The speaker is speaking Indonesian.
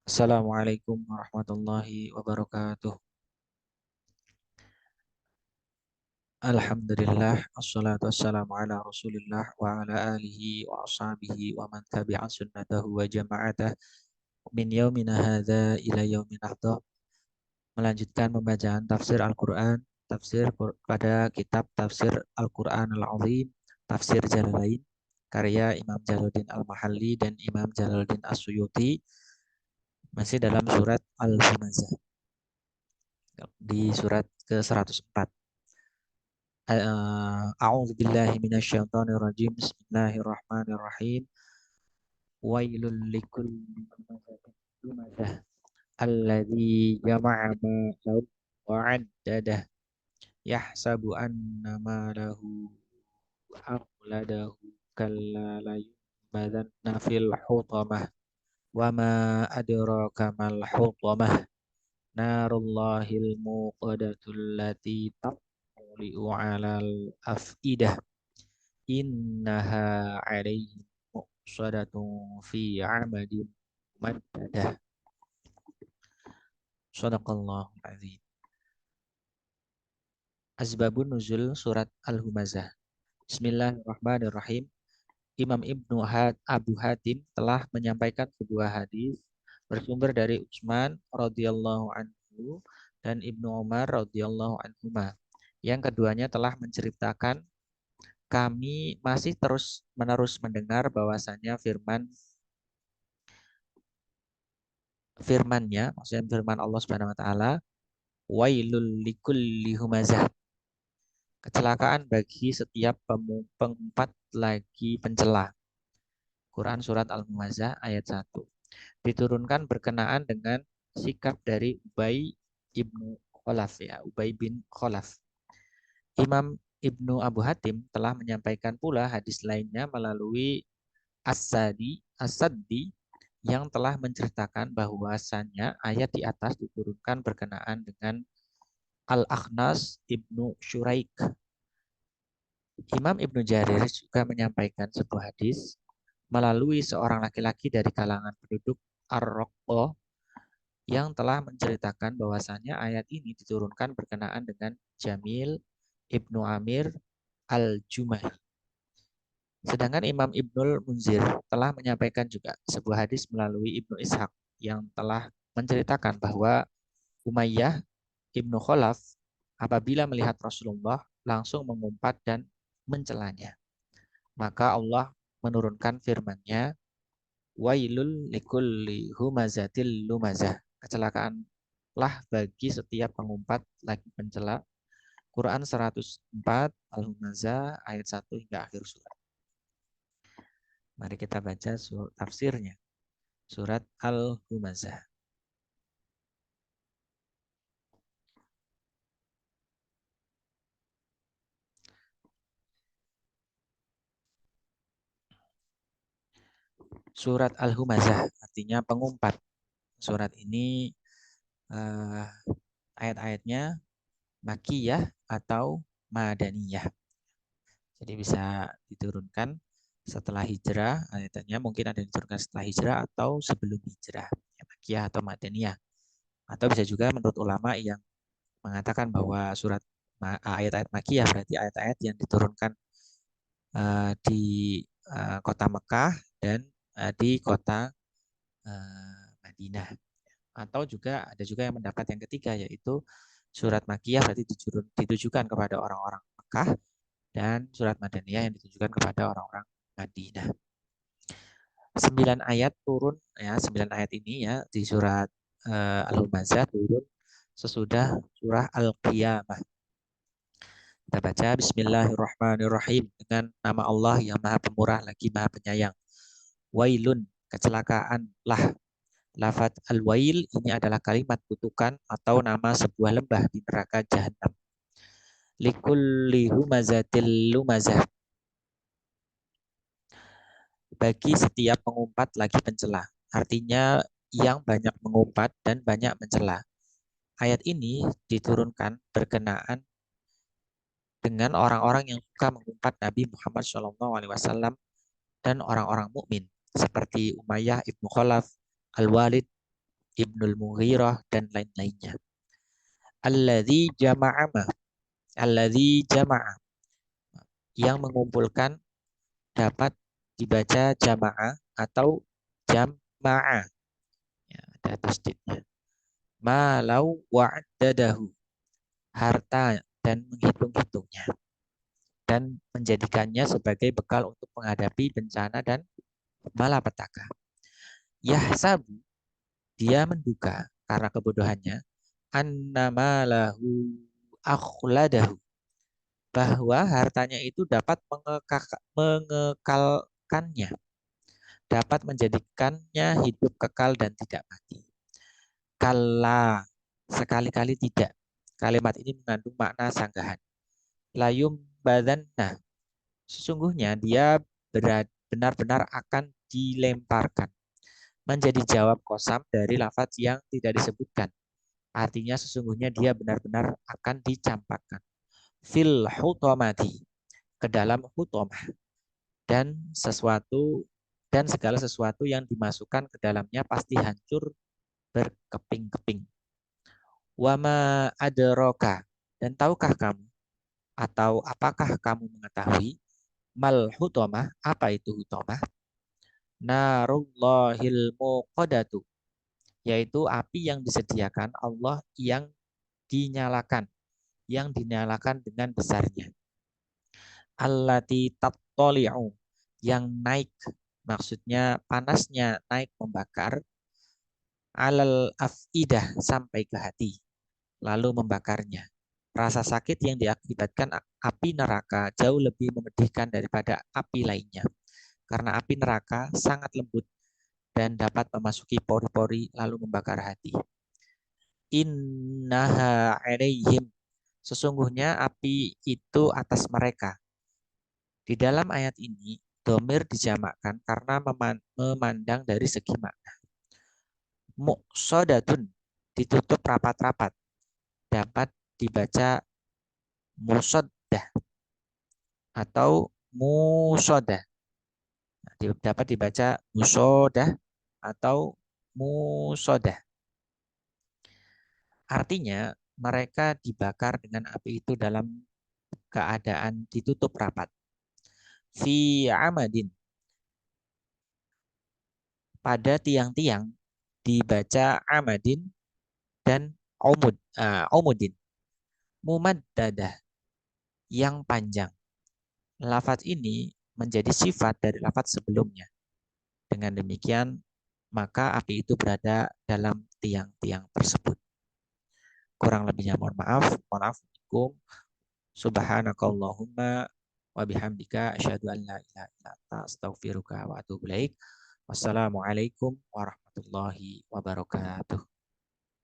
Assalamualaikum warahmatullahi wabarakatuh. Alhamdulillah, assalatu wassalamu ala rasulillah wa ala alihi wa ashabihi wa man tabi'a sunnatahu wa jama'atah min yaumina hadha ila yaumin afdha. Melanjutkan pembacaan tafsir Al-Quran, pada kitab tafsir Al-Quran Al-Azim, tafsir Jalalain, karya Imam Jalaluddin Al-Mahalli dan Imam Jalaluddin As-Suyuti, masih dalam surat Al-Humazah, di surat ke-104. A'udzu billahi minasyaitonir rajim. Bismillahirrahmanirrahim. Wailul likulli humazatin alladzi jama'a malahu wa 'addadah yahsabu anna malahu akhladahu kalla la yubadanna fil hutamah wa ma adraka mal hutamah narullahil muqadatul lati taqli'u 'alal afidah innaha 'alaihim muqsadatun fi 'amadin mumaddadah. Shadaqallahu azim. Asbabun nuzul surat Al-Humazah. Bismillahirrahmanirrahim. Imam Abu Hatim telah menyampaikan sebuah hadis bersumber dari Utsman radhiyallahu anhu dan Ibnu Umar radhiyallahu anhuma. Yang keduanya telah menceritakan, kami masih terus-menerus mendengar bahwasanya firman-Nya, maksudnya firman Allah Subhanahu wa taala, wailul likulli humazah. Kecelakaan bagi setiap pengumpat lagi pencela. Quran surat Al-Humazah ayat 1. Diturunkan berkenaan dengan sikap dari Ubay ibnu Khalaf, ya, Ubay bin Khalaf. Imam Ibnu Abu Hatim telah menyampaikan pula hadis lainnya melalui As-Saddi yang telah menceritakan bahwasannya ayat di atas diturunkan berkenaan dengan Al-Akhnas ibnu Syuraik. Imam Ibnu Jarir juga menyampaikan sebuah hadis melalui seorang laki-laki dari kalangan penduduk Ar-Raqqa yang telah menceritakan bahwasannya ayat ini diturunkan berkenaan dengan Jamil Ibnu Amir Al-Jumahi. Sedangkan Imam Ibnul Munzir telah menyampaikan juga sebuah hadis melalui Ibnu Ishaq yang telah menceritakan bahwa Umayyah Ibnu Khalaf apabila melihat Rasulullah langsung mengumpat dan mencelanya. Maka Allah menurunkan firman-Nya, wailul likulli humazatil lumazah. Kecelakaanlah bagi setiap pengumpat lagi pencela. Quran 104 Al-Humazah ayat 1 hingga akhir surat. Mari kita baca tafsirnya. Surat Al-Humazah. Surat Al-Humazah artinya pengumpat. Surat ini ayat-ayatnya Makiyah atau Madaniyah. Jadi bisa diturunkan setelah hijrah, ayatnya mungkin ada yang diturunkan setelah hijrah atau sebelum hijrah, ya, Makiyah atau Madaniyah. Atau bisa juga menurut ulama yang mengatakan bahwa ayat-ayat Makiyah berarti ayat-ayat yang diturunkan di kota Mekah dan di kota Madinah. Atau juga ada juga yang mendapat yang ketiga, yaitu surat Makiyah berarti ditujukan kepada orang-orang Mekah dan surat Madaniyah yang ditujukan kepada orang-orang Madinah. 9 ayat turun, ya, 9 ayat ini ya di surat Al-Humazah turun sesudah surah Al-Qiyamah. Kita baca Bismillahirrahmanirrahim dengan nama Allah yang Maha Pemurah lagi Maha Penyayang. Wailun, kecelakaanlah. Lafaz al-wail ini adalah kalimat kutukan atau nama sebuah lembah di neraka Jahannam. Likulli humazatil lumazah, bagi setiap pengumpat lagi pencela. Artinya yang banyak mengumpat dan banyak mencela. Ayat ini diturunkan berkenaan dengan orang-orang yang suka mengumpat Nabi Muhammad SAW dan orang-orang mukmin seperti Umayyah ibnu Khalaf, Al-Walid Ibnul Mughirah, dan lain-lainnya. Alladzi jama'a ma. Alladzi jama'a. Yang mengumpulkan dapat dibaca jamaah atau jama'ah. Ya, ada tasdidnya. Malau wa'dadahu. Harta dan menghitung-hitungnya. Dan menjadikannya sebagai bekal untuk menghadapi bencana dan malapetaka. Yahsabu, dia menduga karena kebodohannya, annama lahu akhladahu, bahwa hartanya itu dapat mengekalkannya, dapat menjadikannya hidup kekal dan tidak mati. Kala, sekali-kali tidak. Kalimat ini mengandung makna sanggahan. Layum badanna, sesungguhnya dia benar-benar akan dilemparkan. Menjadi jawab kosam dari lafaz yang tidak disebutkan. Artinya sesungguhnya dia benar-benar akan dicampakkan. Fil hutomati, ke dalam hutomah. Dan segala sesuatu yang dimasukkan ke dalamnya pasti hancur berkeping-keping. Wama aderoka, dan tahukah kamu atau apakah kamu mengetahui mal hutomah, apa itu hutomah? Narullahil muqadatu, yaitu api yang disediakan Allah dinyalakan, yang dinyalakan dengan besarnya. Allati tattali'u, yang naik, maksudnya panasnya naik membakar, alal afidah, sampai ke hati, lalu membakarnya. Rasa sakit yang diakibatkan api neraka jauh lebih memedihkan daripada api lainnya. Karena api neraka sangat lembut dan dapat memasuki pori-pori lalu membakar hati. Innaha alaihim, sesungguhnya api itu atas mereka. Di dalam ayat ini, domir dijamakkan karena memandang dari segi makna. Muqsadatun, ditutup rapat-rapat, dapat dibaca musoddah atau musodah. Dapat dibaca musodah atau musodah. Artinya mereka dibakar dengan api itu dalam keadaan ditutup rapat. Fi amadin, pada tiang-tiang dibaca amadin dan umudin. Mumaddadah, yang panjang. Lafaz ini menjadi sifat dari lafaz sebelumnya. Dengan demikian, maka api itu berada dalam tiang-tiang tersebut. Kurang lebihnya mohon maaf. Assalamualaikum. Subhanakallahumma wa bihamdika asyhadu an la ilaha illa anta astaghfiruka wa atubu ilaik. Wassalamualaikum warahmatullahi wabarakatuh.